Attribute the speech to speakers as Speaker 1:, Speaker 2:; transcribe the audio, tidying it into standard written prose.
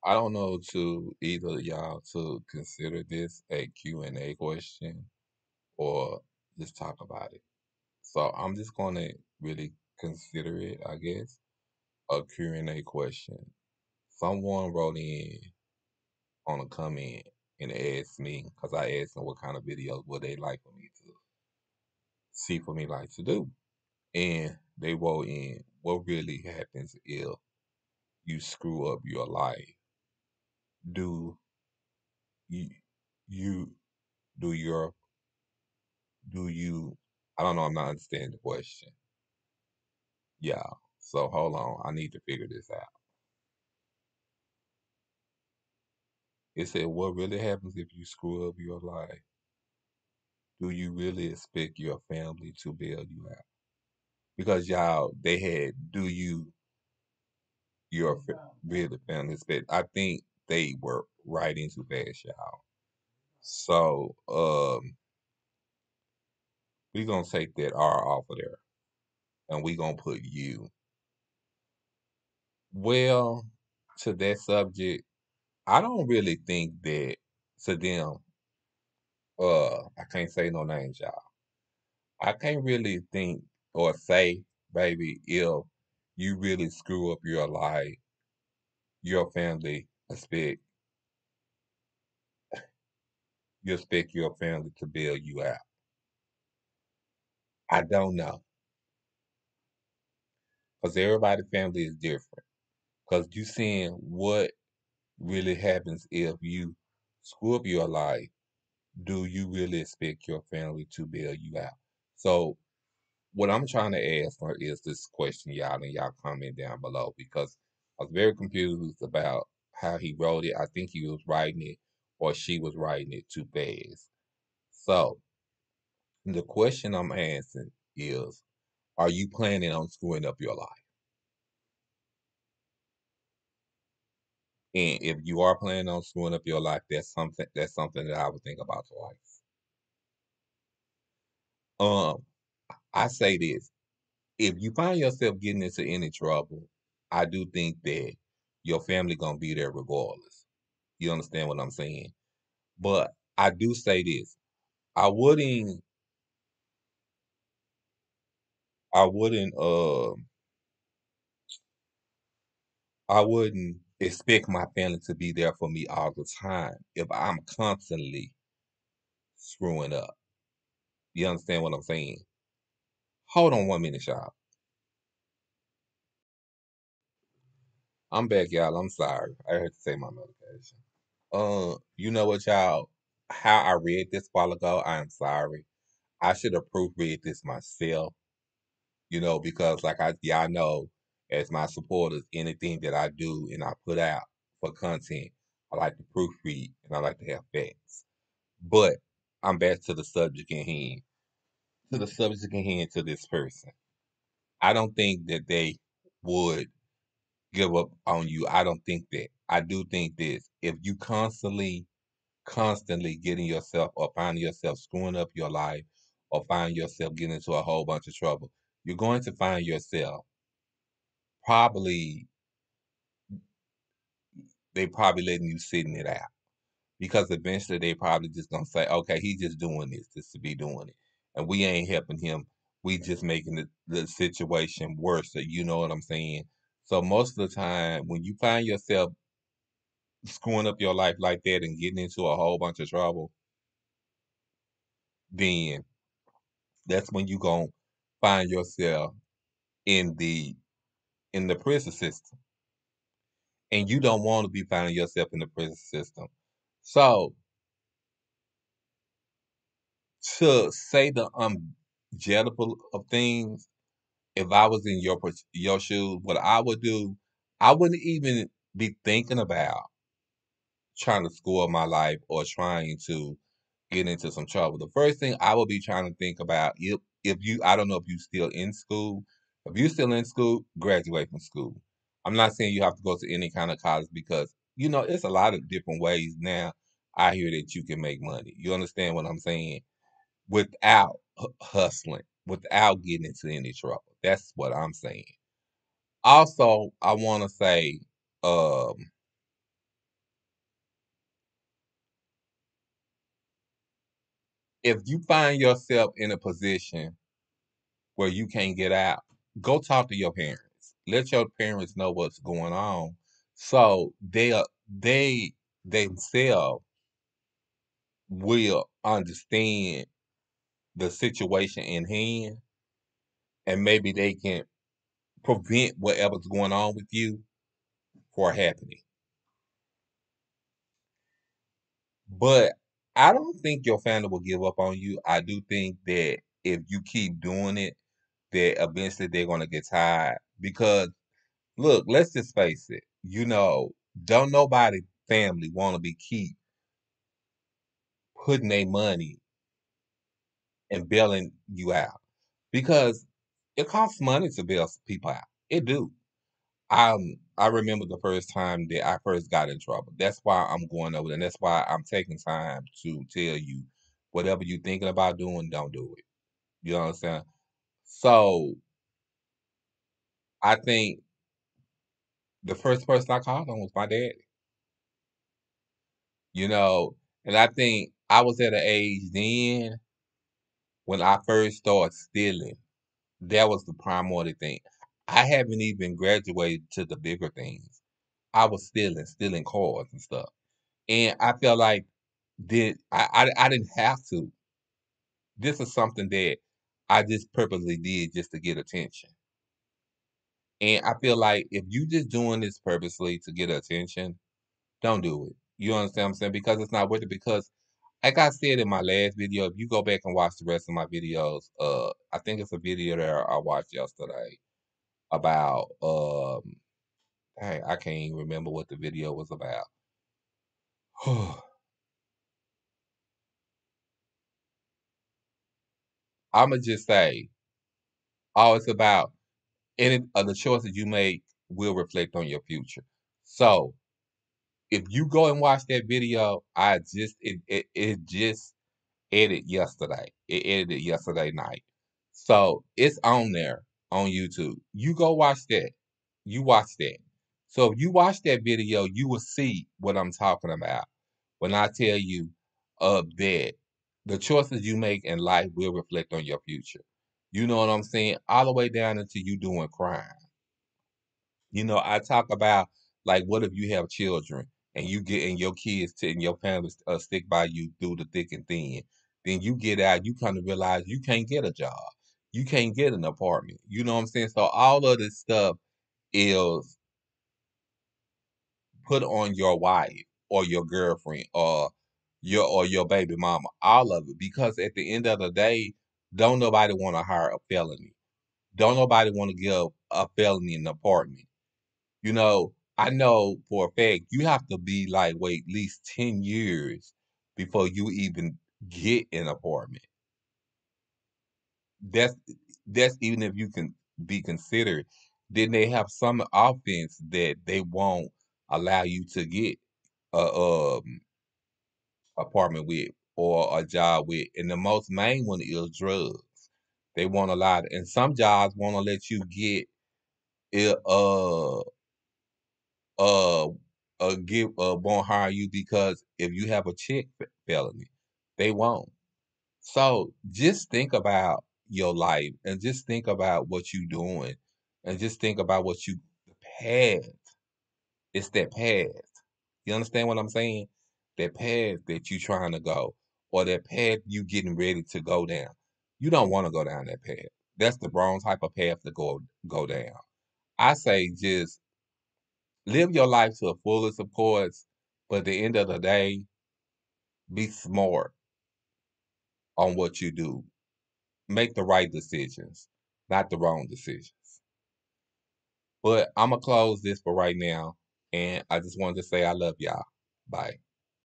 Speaker 1: I don't know to either of y'all to consider this a Q&A question or just talk about it. So I'm just going to really consider it, I guess, a Q&A question. Someone wrote in on a comment and asked me, because I asked them what kind of videos would they like for me to see for me like to do. And they wrote in, what really happens if you screw up your life? Do you, you do your do you I don't know, I'm not understanding the question. Yeah. So hold on. I need to figure this out. It said what really happens if you screw up your life? Do you really expect your family to bail you out? Because y'all they had do you really family expect I think they were writing too fast, y'all. So we gonna take that R off of there and we gonna put you. Well, to that subject, I don't really think that to them, I can't say no names, y'all. I can't really think or say, baby, if you really screw up your life, your family expect your family to bail you out. I don't know. Because everybody's family is different. Because you seeing what really happens if you screw up your life, do you really expect your family to bail you out? So what I'm trying to ask her is this question, y'all, and y'all comment down below because I was very confused about how he wrote it. I think he was writing it or she was writing it too fast. So the question I'm asking is, are you planning on screwing up your life? And if you are planning on screwing up your life, that's something that I would think about twice. Um, I say this. If you find yourself getting into any trouble, I do think that your family gonna be there regardless. You understand what I'm saying? But I do say this. I wouldn't I wouldn't I wouldn't expect my family to be there for me all the time if I'm constantly screwing up. You understand what I'm saying? Hold on 1 minute, y'all. I'm back, y'all. I'm sorry. I had to take my medication. You know what, y'all? How I read this while ago, I am sorry. I should have proofread this myself, because like y'all know, as my supporters, anything that I do and I put out for content, I like to proofread and I like to have facts. But I'm back to the subject at hand. To the subject at hand to this person. I don't think that they would give up on you. I don't think that. I do think this. If you constantly getting yourself or finding yourself screwing up your life or find yourself getting into a whole bunch of trouble, you're going to find yourself probably they probably letting you sitting it out because eventually they probably just gonna say, okay, he just doing this just to be doing it, and we ain't helping him. We just making the situation worse. So you know what I'm saying? So most of the time, when you find yourself screwing up your life like that and getting into a whole bunch of trouble, then that's when you gonna find yourself in the prison system, and you don't want to be finding yourself in the prison system. So to say the ungettable of things, if I was in your shoes, what I would do, I wouldn't even be thinking about trying to score my life or trying to get into some trouble. The first thing I would be trying to think about if you I don't know if you still in school. If you're still in school, graduate from school. I'm not saying you have to go to any kind of college because it's a lot of different ways now I hear that you can make money. You understand what I'm saying? Without hustling, without getting into any trouble. That's what I'm saying. Also, I want to say, um, If you find yourself in a position where you can't get out, go talk to your parents. Let your parents know what's going on, so they themselves will understand the situation in hand, and maybe they can prevent whatever's going on with you for happening. But I don't think your family will give up on you. I do think that if you keep doing it, that eventually they're gonna get tired. Because look, let's just face it. Don't nobody family want to be keep putting their money and bailing you out because it costs money to bail people out. It do. I remember the first time that I first got in trouble. That's why I'm going over there. And that's why I'm taking time to tell you whatever you're thinking about doing, don't do it. You know what I'm saying? So I think the first person I called on was my dad. You know, and I think I was at an age then when I first started stealing. That was the primary thing. I haven't even graduated to the bigger things. I was stealing cars and stuff. And I felt like I didn't have to. This is something that I just purposely did just to get attention. And I feel like if you just doing this purposely to get attention, don't do it. You understand what I'm saying? Because it's not worth it. Because like I said in my last video, if you go back and watch the rest of my videos, I think it's a video that I watched yesterday about hey, I can't even remember what the video was about. I'ma just say all it's about any of the choices you make will reflect on your future. So if you go and watch that video, it just edited yesterday. It edited yesterday night. So it's on there on YouTube. You go watch that. You watch that. So if you watch that video, you will see what I'm talking about when I tell you that the choices you make in life will reflect on your future. You know what I'm saying? All the way down into you doing crime. I talk about like what if you have children and you get and your kids and your parents stick by you through the thick and thin. Then you get out, you kind of realize you can't get a job. You can't get an apartment. You know what I'm saying? So all of this stuff is put on your wife or your girlfriend or your baby mama. All of it. Because at the end of the day, don't nobody want to hire a felony. Don't nobody want to give a felony an apartment. I know for a fact you have to be like wait at least 10 years before you even get an apartment. That's that's even if you can be considered. Then they have some offense that they won't allow you to get a apartment with or a job with. And the most main one is drugs. They won't allow it. And some jobs won't let you get it uh give won't hire you because if you have a check felony, they won't. So just think about your life and just think about what you're doing and just think about what you the path. It's that path. You understand what I'm saying? That path that you trying to go or that path you getting ready to go down. You don't want to go down that path. That's the wrong type of path to go down. I say just live your life to the fullest, of course, but at the end of the day, be smart on what you do. Make the right decisions, not the wrong decisions. But I'm gonna close this for right now, and I just wanted to say I love y'all. Bye.